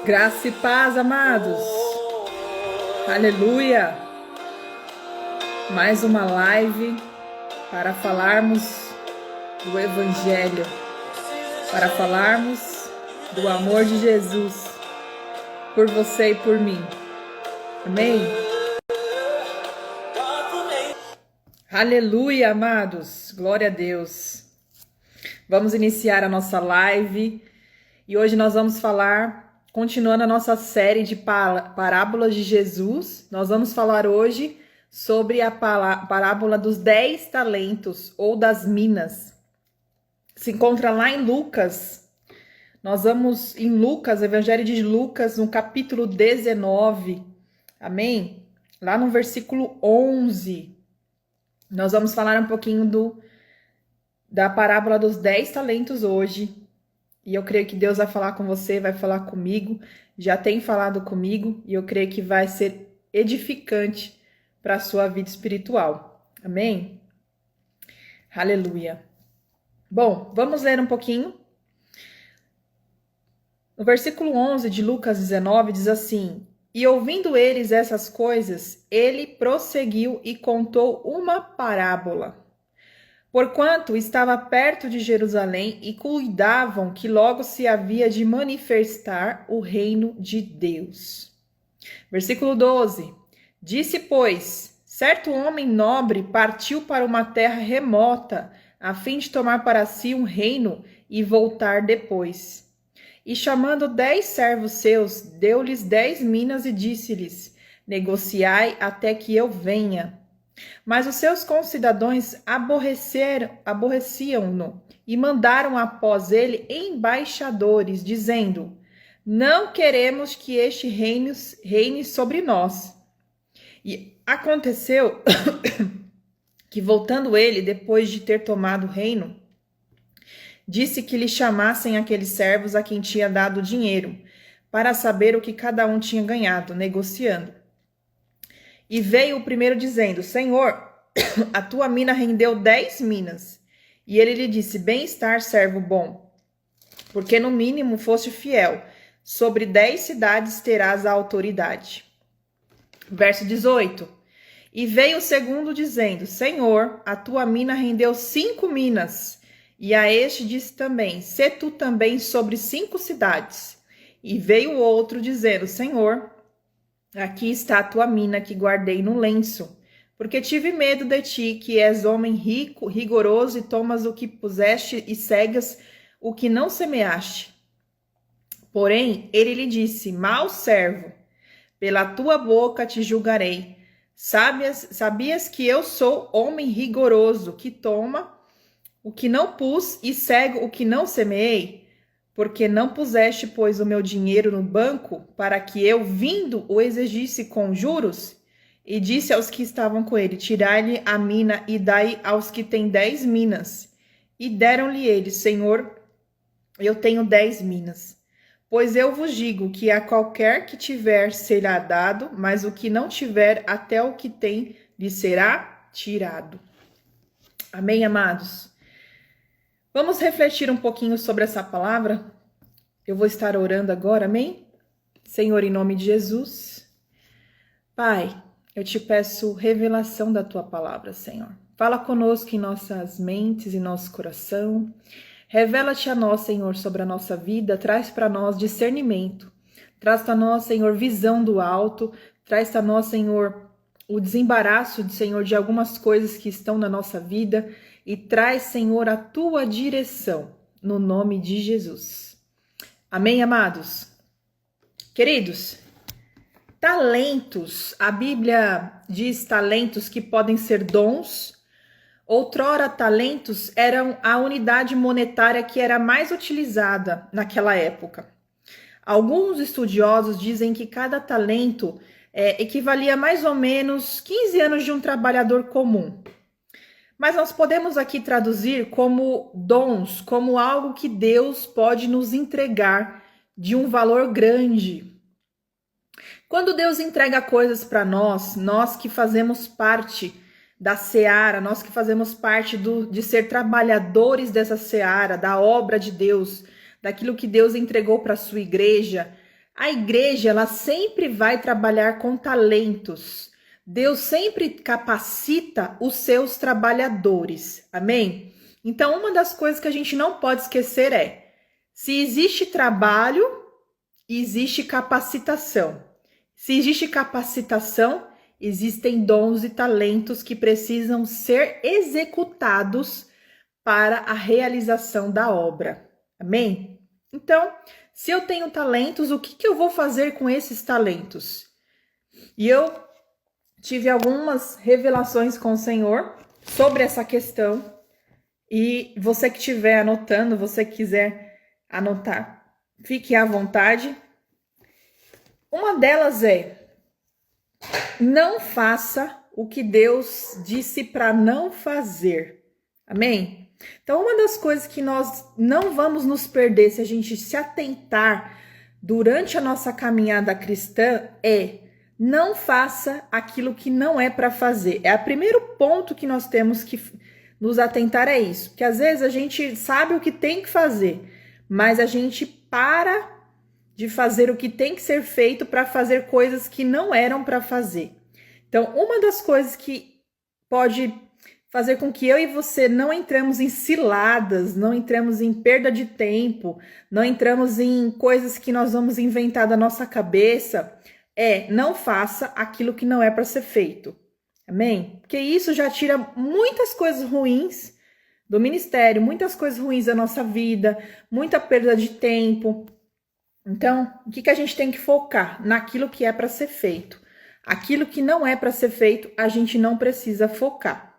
Graça e paz, amados. Aleluia. Mais uma live para falarmos do Evangelho, para falarmos do amor de Jesus por você e por mim. Amém? Aleluia, amados. Glória a Deus. Vamos iniciar a nossa live e hoje nós vamos falar, continuando a nossa série de parábolas de Jesus, nós vamos falar hoje sobre a parábola dos 10 talentos ou das minas. Se encontra lá em Lucas. Nós vamos em Lucas, Evangelho de Lucas, no capítulo 19. Amém? Lá no versículo 11. Nós vamos falar um pouquinho da parábola dos 10 talentos hoje. E eu creio que Deus vai falar com você, vai falar comigo. Já tem falado comigo e eu creio que vai ser edificante para a sua vida espiritual. Amém? Aleluia. Bom, vamos ler um pouquinho. No versículo 11 de Lucas 19 diz assim: E ouvindo eles essas coisas, ele prosseguiu e contou uma parábola. Porquanto estava perto de Jerusalém e cuidavam que logo se havia de manifestar o reino de Deus. Versículo 12. Disse, pois, certo homem nobre partiu para uma terra remota, a fim de tomar para si um reino e voltar depois. E chamando 10 servos seus, deu-lhes 10 minas e disse-lhes: negociai até que eu venha. Mas os seus concidadãos aborreciam-no e mandaram após ele embaixadores, dizendo: não queremos que este reine sobre nós. E aconteceu que, voltando ele, depois de ter tomado o reino, disse que lhe chamassem aqueles servos a quem tinha dado dinheiro, para saber o que cada um tinha ganhado, negociando. E veio o primeiro dizendo: Senhor, a tua mina rendeu 10 minas. E ele lhe disse: bem-estar, servo bom, porque no mínimo foste fiel. Sobre 10 cidades terás a autoridade. Verso 18. E veio o segundo dizendo: Senhor, a tua mina rendeu 5 minas. E a este disse também: sê tu também sobre 5 cidades. E veio o outro dizendo: Senhor, aqui está a tua mina que guardei no lenço, porque tive medo de ti, que és homem rico, rigoroso, e tomas o que puseste e cegas o que não semeaste. Porém, ele lhe disse: mau servo, pela tua boca te julgarei. Sabias que eu sou homem rigoroso, que toma o que não pus e cego o que não semeei? Porque não puseste, pois, o meu dinheiro no banco, para que eu, vindo, o exigisse com juros? E disse aos que estavam com ele: tirai-lhe a mina e dai aos que têm 10 minas. E deram-lhe eles: Senhor, eu tenho 10 minas. Pois eu vos digo que a qualquer que tiver será dado, mas o que não tiver, até o que tem lhe será tirado. Amém, amados? Vamos refletir um pouquinho sobre essa palavra? Eu vou estar orando agora, amém? Senhor, em nome de Jesus. Pai, eu te peço revelação da tua palavra, Senhor. Fala conosco em nossas mentes e nosso coração. Revela-te a nós, Senhor, sobre a nossa vida. Traz para nós discernimento. Traz para nós, Senhor, visão do alto. Traz para nós, Senhor, o desembaraço, Senhor, de algumas coisas que estão na nossa vida. E traz, Senhor, a tua direção, no nome de Jesus. Amém, amados? Queridos, talentos, a Bíblia diz talentos que podem ser dons. Outrora, talentos eram a unidade monetária que era mais utilizada naquela época. Alguns estudiosos dizem que cada talento equivalia a mais ou menos 15 anos de um trabalhador comum. Mas nós podemos aqui traduzir como dons, como algo que Deus pode nos entregar de um valor grande. Quando Deus entrega coisas para nós, nós que fazemos parte da seara, nós que fazemos parte de ser trabalhadores dessa seara, da obra de Deus, daquilo que Deus entregou para a sua igreja, A igreja, ela sempre vai trabalhar com talentos. Deus sempre capacita os seus trabalhadores. Amém? Então, uma das coisas que a gente não pode esquecer é: se existe trabalho, existe capacitação. Se existe capacitação, existem dons e talentos que precisam ser executados para a realização da obra. Amém? Então, se eu tenho talentos, o que eu vou fazer com esses talentos? E eu tive algumas revelações com o Senhor sobre essa questão. E você que estiver anotando, você que quiser anotar, fique à vontade. Uma delas é: não faça o que Deus disse para não fazer. Amém? Então, uma das coisas que nós não vamos nos perder se a gente se atentar durante a nossa caminhada cristã é: não faça aquilo que não é para fazer. É o primeiro ponto que nós temos que nos atentar, é isso. Porque às vezes a gente sabe o que tem que fazer, mas a gente para de fazer o que tem que ser feito para fazer coisas que não eram para fazer. Então, uma das coisas que pode fazer com que eu e você não entramos em ciladas, não entramos em perda de tempo, não entramos em coisas que nós vamos inventar da nossa cabeça, é: não faça aquilo que não é para ser feito. Amém? Porque isso já tira muitas coisas ruins do ministério, muitas coisas ruins da nossa vida, muita perda de tempo. Então, o que a gente tem que focar? Naquilo que é para ser feito. Aquilo que não é para ser feito, a gente não precisa focar.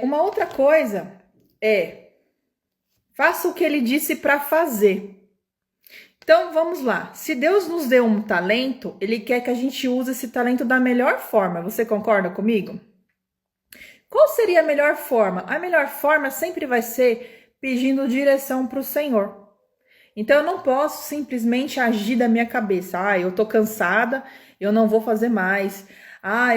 Uma outra coisa é: faça o que ele disse para fazer. Então, vamos lá. Se Deus nos deu um talento, ele quer que a gente use esse talento da melhor forma. Você concorda comigo? Qual seria a melhor forma? A melhor forma sempre vai ser pedindo direção para o Senhor. Então, eu não posso simplesmente agir da minha cabeça. Eu tô cansada, eu não vou fazer mais.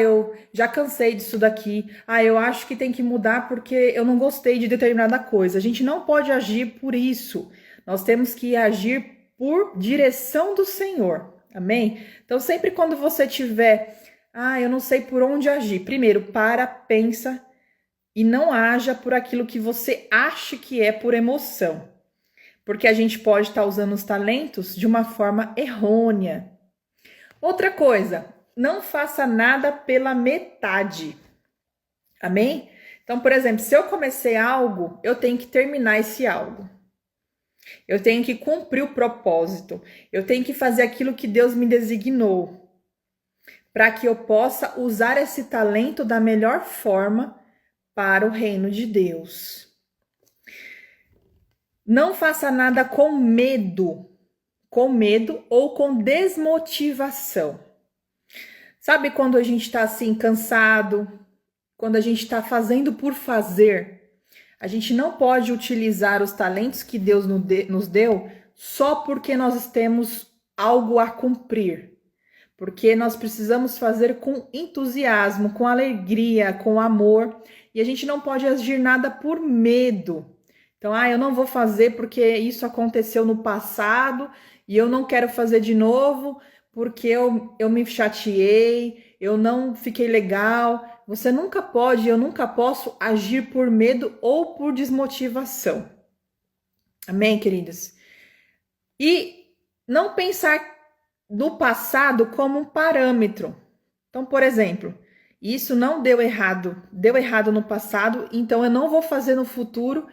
Eu já cansei disso daqui. Eu acho que tem que mudar porque eu não gostei de determinada coisa. A gente não pode agir por isso. Nós temos que agir por direção do Senhor. Amém? Então, sempre quando você tiver, eu não sei por onde agir, primeiro, pensa e não haja por aquilo que você acha que é por emoção. Porque a gente pode estar usando os talentos de uma forma errônea. Outra coisa: não faça nada pela metade. Amém? Então, por exemplo, se eu comecei algo, eu tenho que terminar esse algo. Eu tenho que cumprir o propósito. Eu tenho que fazer aquilo que Deus me designou, para que eu possa usar esse talento da melhor forma para o reino de Deus. Não faça nada com medo ou com desmotivação. Sabe quando a gente está assim cansado, quando a gente está fazendo por fazer? A gente não pode utilizar os talentos que Deus nos deu só porque nós temos algo a cumprir. Porque nós precisamos fazer com entusiasmo, com alegria, com amor. E a gente não pode agir nada por medo. Então, eu não vou fazer porque isso aconteceu no passado e eu não quero fazer de novo porque eu me chateei, eu não fiquei legal. Você nunca pode, eu nunca posso agir por medo ou por desmotivação. Amém, queridos? E não pensar no passado como um parâmetro. Então, por exemplo, isso não deu errado no passado, então eu não vou fazer no futuro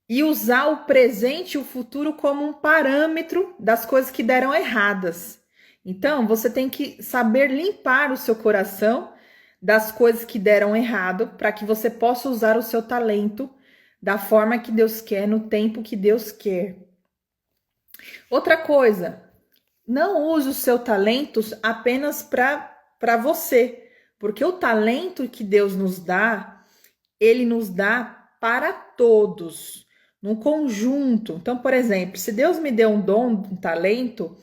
e usar o presente e o futuro como um parâmetro das coisas que deram erradas. Então, você tem que saber limpar o seu coração das coisas que deram errado, para que você possa usar o seu talento da forma que Deus quer, no tempo que Deus quer. Outra coisa: não use os seus talentos apenas para você, porque o talento que Deus nos dá, ele nos dá para todos, num conjunto. Então, por exemplo, se Deus me deu um dom, um talento,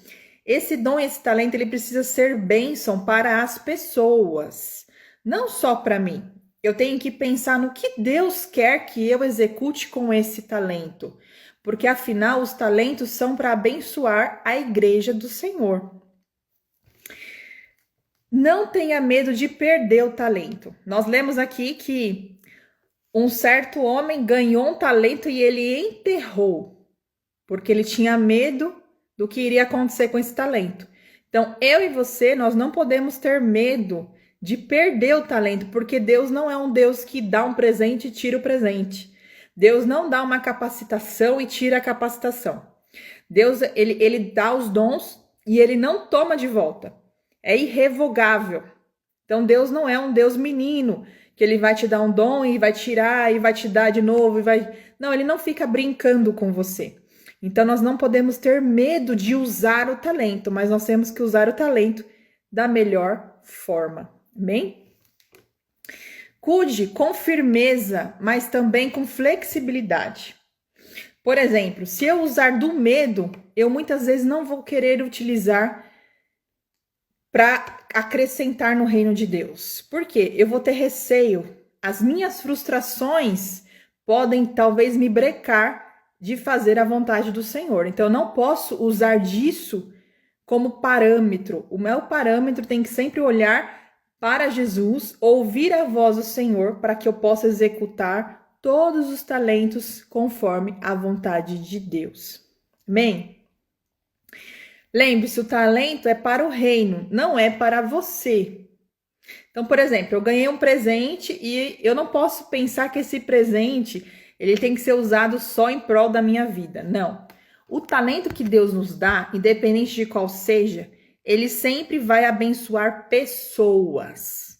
esse dom, esse talento, ele precisa ser bênção para as pessoas. Não só para mim. Eu tenho que pensar no que Deus quer que eu execute com esse talento. porque afinal os talentos são para abençoar a igreja do Senhor. Não tenha medo de perder o talento. Nós lemos aqui que um certo homem ganhou um talento e ele enterrou, porque ele tinha medo do que iria acontecer com esse talento. Então, eu e você, nós não podemos ter medo de perder o talento, porque Deus não é um Deus que dá um presente e tira o presente. Deus não dá uma capacitação e tira a capacitação. Deus, ele dá os dons e ele não toma de volta. É irrevogável. Então, Deus não é um Deus menino, que ele vai te dar um dom e vai tirar e vai te dar de novo. Não, ele não fica brincando com você. Então, nós não podemos ter medo de usar o talento, mas nós temos que usar o talento da melhor forma. Amém? Cuide com firmeza, mas também com flexibilidade. Por exemplo, se eu usar do medo, eu muitas vezes não vou querer utilizar para acrescentar no reino de Deus. Por quê? Eu vou ter receio. As minhas frustrações podem talvez me brecar de fazer a vontade do Senhor. Então, eu não posso usar disso como parâmetro. O meu parâmetro tem que sempre olhar para Jesus, ouvir a voz do Senhor, para que eu possa executar todos os talentos conforme a vontade de Deus. Amém? Lembre-se, o talento é para o reino, não é para você. Então, por exemplo, eu ganhei um presente e eu não posso pensar que esse presente ele tem que ser usado só em prol da minha vida. Não. O talento que Deus nos dá, independente de qual seja, ele sempre vai abençoar pessoas.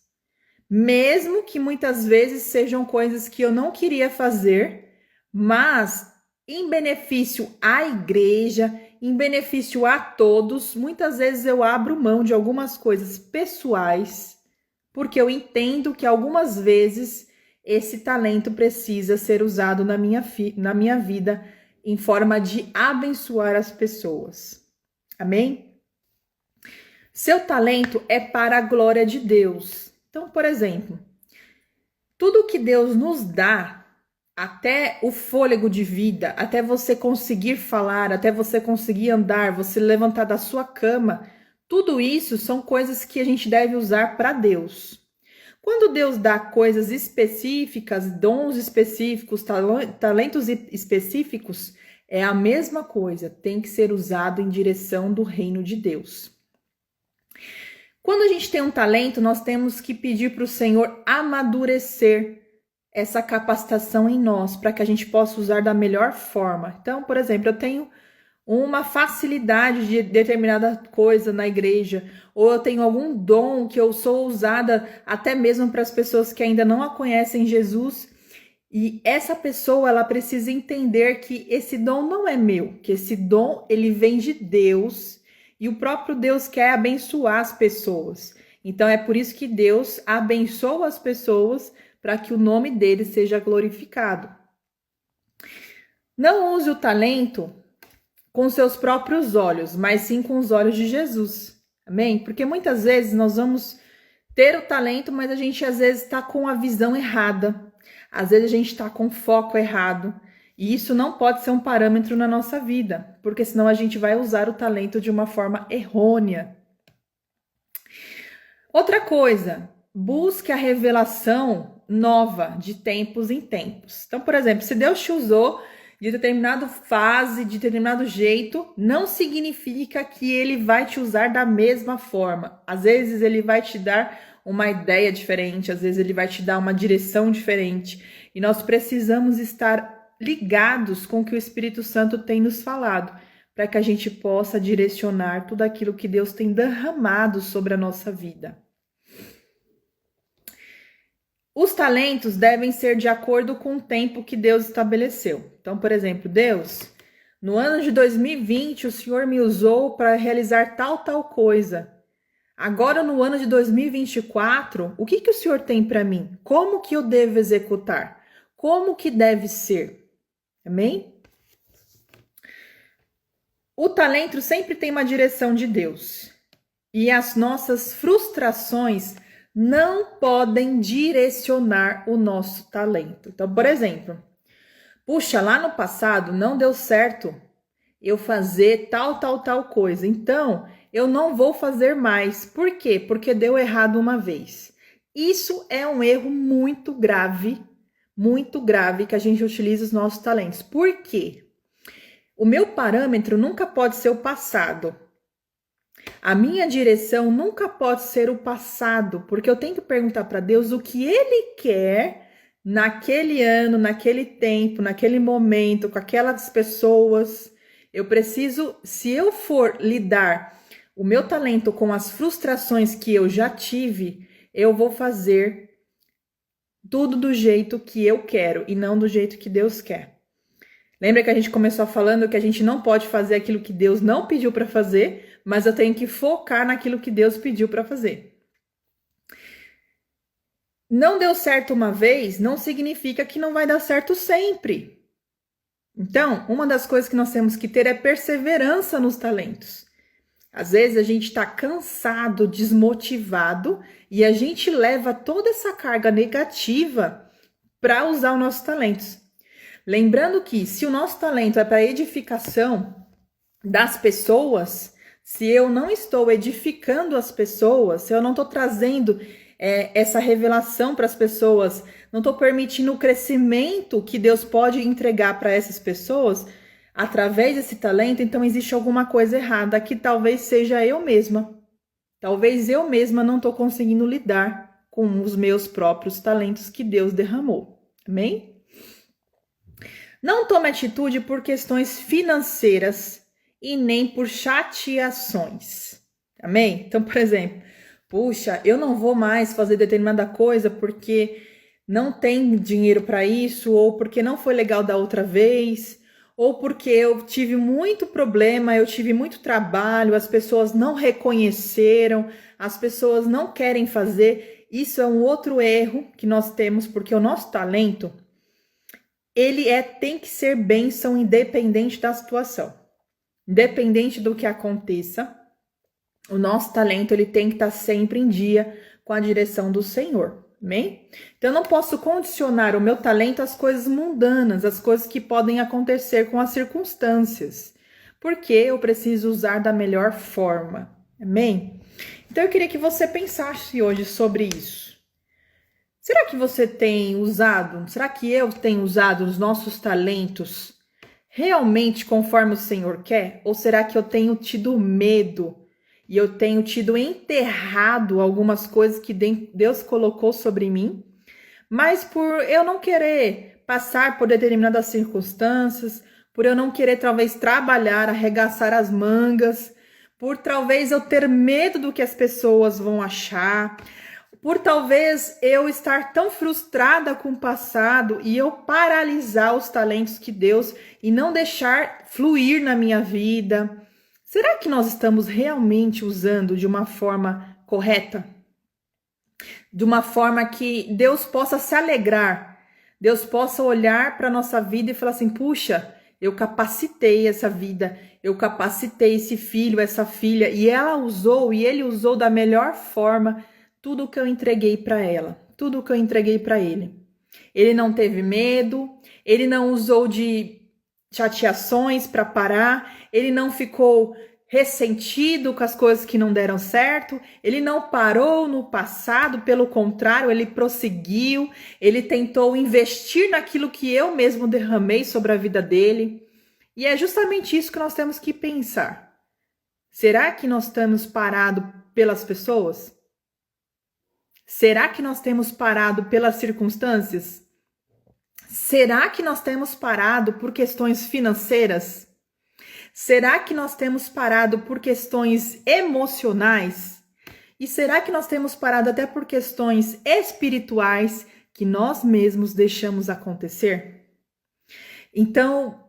Mesmo que muitas vezes sejam coisas que eu não queria fazer, mas em benefício à igreja, em benefício a todos, muitas vezes eu abro mão de algumas coisas pessoais, porque eu entendo que algumas vezes esse talento precisa ser usado na minha vida em forma de abençoar as pessoas. Amém? Seu talento é para a glória de Deus. Então, por exemplo, tudo que Deus nos dá, até o fôlego de vida, até você conseguir falar, até você conseguir andar, você levantar da sua cama, tudo isso são coisas que a gente deve usar para Deus. Quando Deus dá coisas específicas, dons específicos, talentos específicos, é a mesma coisa, tem que ser usado em direção do reino de Deus. Quando a gente tem um talento, nós temos que pedir para o Senhor amadurecer essa capacitação em nós, para que a gente possa usar da melhor forma. Então, por exemplo, eu tenho uma facilidade de determinada coisa na igreja, ou eu tenho algum dom que eu sou usada até mesmo para as pessoas que ainda não a conhecem Jesus, e essa pessoa ela precisa entender que esse dom não é meu, que esse dom ele vem de Deus, e o próprio Deus quer abençoar as pessoas. Então é por isso que Deus abençoa as pessoas para que o nome dele seja glorificado. Não use o talento com seus próprios olhos, mas sim com os olhos de Jesus. Amém? Porque muitas vezes nós vamos ter o talento, mas a gente às vezes está com a visão errada. Às vezes a gente está com o foco errado. E isso não pode ser um parâmetro na nossa vida, porque senão a gente vai usar o talento de uma forma errônea. Outra coisa, busque a revelação nova de tempos em tempos. Então, por exemplo, se Deus te usou de determinada fase, de determinado jeito, não significa que ele vai te usar da mesma forma. Às vezes ele vai te dar uma ideia diferente, às vezes ele vai te dar uma direção diferente. E nós precisamos estar ligados com o que o Espírito Santo tem nos falado, para que a gente possa direcionar tudo aquilo que Deus tem derramado sobre a nossa vida. Os talentos devem ser de acordo com o tempo que Deus estabeleceu. Então, por exemplo, Deus, no ano de 2020, o Senhor me usou para realizar tal coisa. Agora, no ano de 2024, o que o Senhor tem para mim? Como que eu devo executar? Como que deve ser? Amém? O talento sempre tem uma direção de Deus. E as nossas frustrações não podem direcionar o nosso talento. Então, por exemplo, Puxa, lá no passado não deu certo eu fazer tal coisa. Então, eu não vou fazer mais. Por quê? Porque deu errado uma vez. Isso é um erro muito grave que a gente utiliza os nossos talentos. Por quê? O meu parâmetro nunca pode ser o passado. A minha direção nunca pode ser o passado, porque eu tenho que perguntar para Deus o que Ele quer naquele ano, naquele tempo, naquele momento, com aquelas pessoas. Eu preciso, se eu for lidar o meu talento com as frustrações que eu já tive, eu vou fazer tudo do jeito que eu quero e não do jeito que Deus quer. Lembra que a gente começou falando que a gente não pode fazer aquilo que Deus não pediu para fazer, mas eu tenho que focar naquilo que Deus pediu para fazer. Não deu certo uma vez, não significa que não vai dar certo sempre. Então, uma das coisas que nós temos que ter é perseverança nos talentos. Às vezes a gente está cansado, desmotivado e a gente leva toda essa carga negativa para usar os nossos talentos. Lembrando que se o nosso talento é para edificação das pessoas, se eu não estou edificando as pessoas, se eu não estou trazendo essa revelação para as pessoas, não estou permitindo o crescimento que Deus pode entregar para essas pessoas através desse talento, então existe alguma coisa errada, que talvez seja eu mesma. Talvez eu mesma não estou conseguindo lidar com os meus próprios talentos que Deus derramou. Amém? Não tome atitude por questões financeiras e nem por chateações. Amém? Então, por exemplo, puxa, eu não vou mais fazer determinada coisa porque não tem dinheiro para isso, ou porque não foi legal da outra vez, ou porque eu tive muito problema, eu tive muito trabalho, as pessoas não reconheceram, as pessoas não querem fazer. Isso é um outro erro que nós temos, porque o nosso talento, ele tem que ser bênção independente da situação. Independente do que aconteça, o nosso talento ele tem que estar sempre em dia com a direção do Senhor. Amém? Então, eu não posso condicionar o meu talento às coisas mundanas, às coisas que podem acontecer com as circunstâncias, porque eu preciso usar da melhor forma. Amém? Então, eu queria que você pensasse hoje sobre isso. Será que você tem usado, será que eu tenho usado os nossos talentos realmente conforme o Senhor quer? Ou será que eu tenho tido medo e eu tenho tido enterrado algumas coisas que Deus colocou sobre mim, mas por eu não querer passar por determinadas circunstâncias, por eu não querer talvez trabalhar, arregaçar as mangas, por talvez eu ter medo do que as pessoas vão achar, por talvez eu estar tão frustrada com o passado e eu paralisar os talentos que Deus e não deixar fluir na minha vida. Será que nós estamos realmente usando de uma forma correta? De uma forma que Deus possa se alegrar, Deus possa olhar para a nossa vida e falar assim, puxa, eu capacitei essa vida, eu capacitei esse filho, essa filha, e ela usou, e ele usou da melhor forma tudo o que eu entreguei para ela, tudo o que eu entreguei para ele. Ele não teve medo, ele não usou de chateações para parar, ele não ficou ressentido com as coisas que não deram certo, ele não parou no passado, pelo contrário, ele prosseguiu, ele tentou investir naquilo que eu mesmo derramei sobre a vida dele. E é justamente isso que nós temos que pensar. Será que nós estamos parados pelas pessoas? Será que nós temos parado pelas circunstâncias? Será que nós temos parado por questões financeiras? Será que nós temos parado por questões emocionais? E será que nós temos parado até por questões espirituais que nós mesmos deixamos acontecer? Então,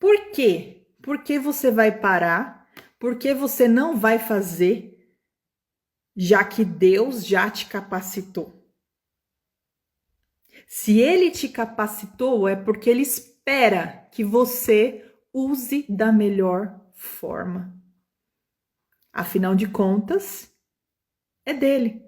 por quê? Por que você vai parar? Por que você não vai fazer? Já que Deus já te capacitou. Se Ele te capacitou, é porque Ele espera que você use da melhor forma. Afinal de contas, é dele.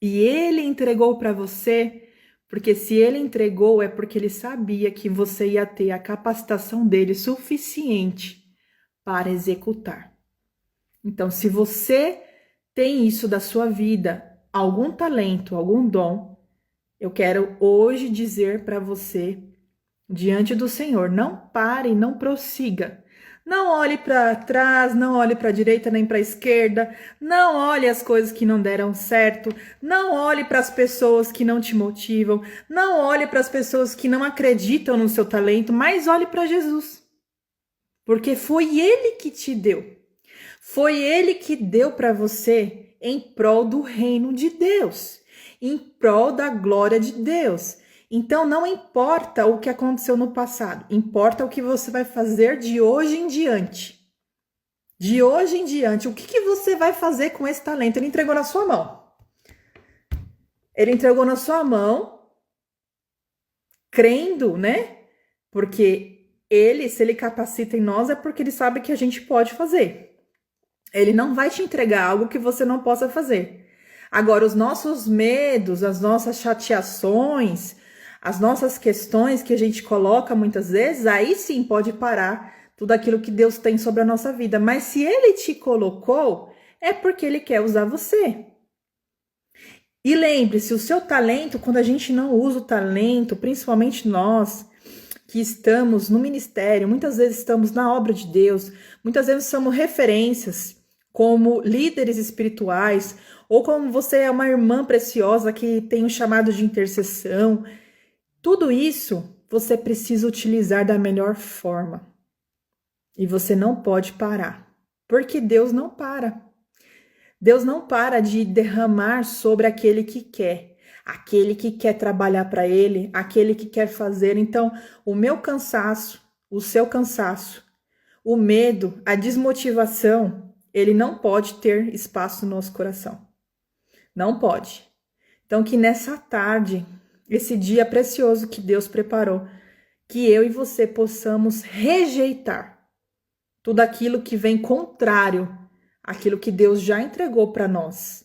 E Ele entregou para você Porque se ele entregou, é porque ele sabia que você ia ter a capacitação dele suficiente para executar. Então, se você tem isso da sua vida, algum talento, algum dom, eu quero hoje dizer para você, diante do Senhor, não pare, não prossiga. Não olhe para trás, não olhe para a direita nem para a esquerda, não olhe as coisas que não deram certo, não olhe para as pessoas que não te motivam, não olhe para as pessoas que não acreditam no seu talento, mas olhe para Jesus. Porque foi Ele que te deu. Foi Ele que deu para você em prol do reino de Deus, em prol da glória de Deus. Então, não importa o que aconteceu no passado, importa o que você vai fazer de hoje em diante. De hoje em diante, o que você vai fazer com esse talento? Ele entregou na sua mão. Ele entregou na sua mão, crendo, né? Porque ele, se ele capacita em nós, é porque ele sabe que a gente pode fazer. Ele não vai te entregar algo que você não possa fazer. Agora, os nossos medos, as nossas chateações, as nossas questões que a gente coloca muitas vezes, aí sim pode parar tudo aquilo que Deus tem sobre a nossa vida. Mas se Ele te colocou, é porque Ele quer usar você. E lembre-se, o seu talento, quando a gente não usa o talento, principalmente nós que estamos no ministério, muitas vezes estamos na obra de Deus, muitas vezes somos referências como líderes espirituais, ou como você é uma irmã preciosa que tem um chamado de intercessão. Tudo isso você precisa utilizar da melhor forma. E você não pode parar, porque Deus não para. Deus não para de derramar sobre aquele que quer trabalhar para Ele, aquele que quer fazer. Então, o meu cansaço, o seu cansaço, o medo, a desmotivação, ele não pode ter espaço no nosso coração. Não pode. Então, que nessa tarde, esse dia precioso que Deus preparou, que eu e você possamos rejeitar tudo aquilo que vem contrário àquilo que Deus já entregou para nós.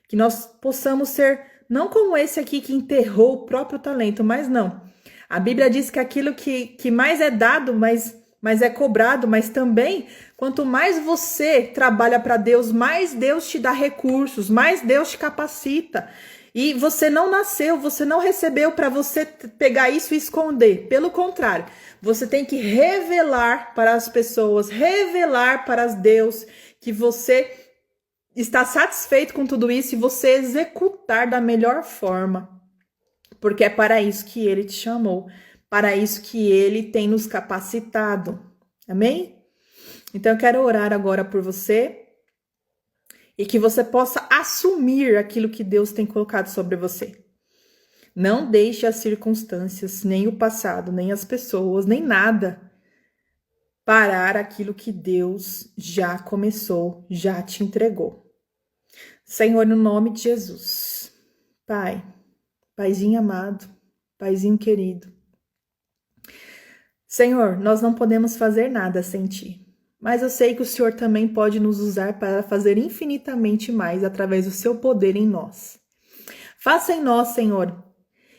Que nós possamos ser, não como esse aqui que enterrou o próprio talento, mas não. A Bíblia diz que aquilo que mais é dado, mas é cobrado, mas também, quanto mais você trabalha para Deus, mais Deus te dá recursos, mais Deus te capacita. E você não nasceu, você não recebeu para você pegar isso e esconder. Pelo contrário, você tem que revelar para as pessoas, revelar para Deus que você está satisfeito com tudo isso e você executar da melhor forma. Porque é para isso que Ele te chamou, para isso que Ele tem nos capacitado. Amém? Então eu quero orar agora por você e que você possa assumir aquilo que Deus tem colocado sobre você. Não deixe as circunstâncias, nem o passado, nem as pessoas, nem nada parar aquilo que Deus já começou, já te entregou. Senhor, no nome de Jesus, Pai, Paizinho amado, Paizinho querido, Senhor, nós não podemos fazer nada sem Ti, mas eu sei que o Senhor também pode nos usar para fazer infinitamente mais através do Seu poder em nós. Faça em nós, Senhor,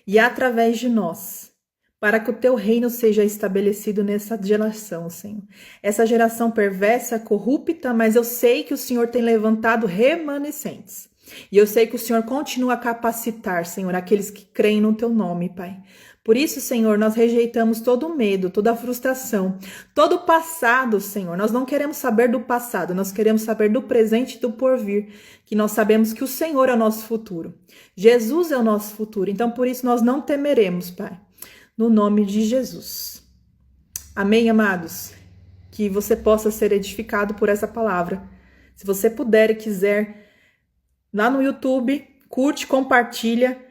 e através de nós, para que o Teu reino seja estabelecido nessa geração, Senhor. Essa geração perversa, corrupta, mas eu sei que o Senhor tem levantado remanescentes. E eu sei que o Senhor continua a capacitar, Senhor, aqueles que creem no Teu nome, Pai. Por isso, Senhor, nós rejeitamos todo o medo, toda a frustração, todo o passado, Senhor. Nós não queremos saber do passado, nós queremos saber do presente e do porvir, que nós sabemos que o Senhor é o nosso futuro. Jesus é o nosso futuro, então por isso nós não temeremos, Pai. No nome de Jesus. Amém, amados? Que você possa ser edificado por essa palavra. Se você puder e quiser, lá no YouTube, curte, compartilha.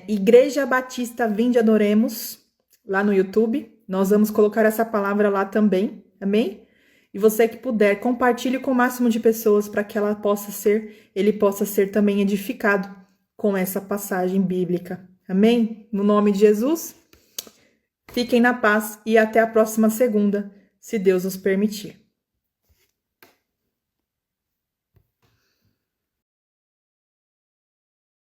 Igreja Batista Vinde Adoremos, lá no YouTube. Nós vamos colocar essa palavra lá também, amém? E você que puder, compartilhe com o máximo de pessoas para que ele possa ser também edificado com essa passagem bíblica, amém? No nome de Jesus, fiquem na paz e até a próxima segunda, se Deus nos permitir.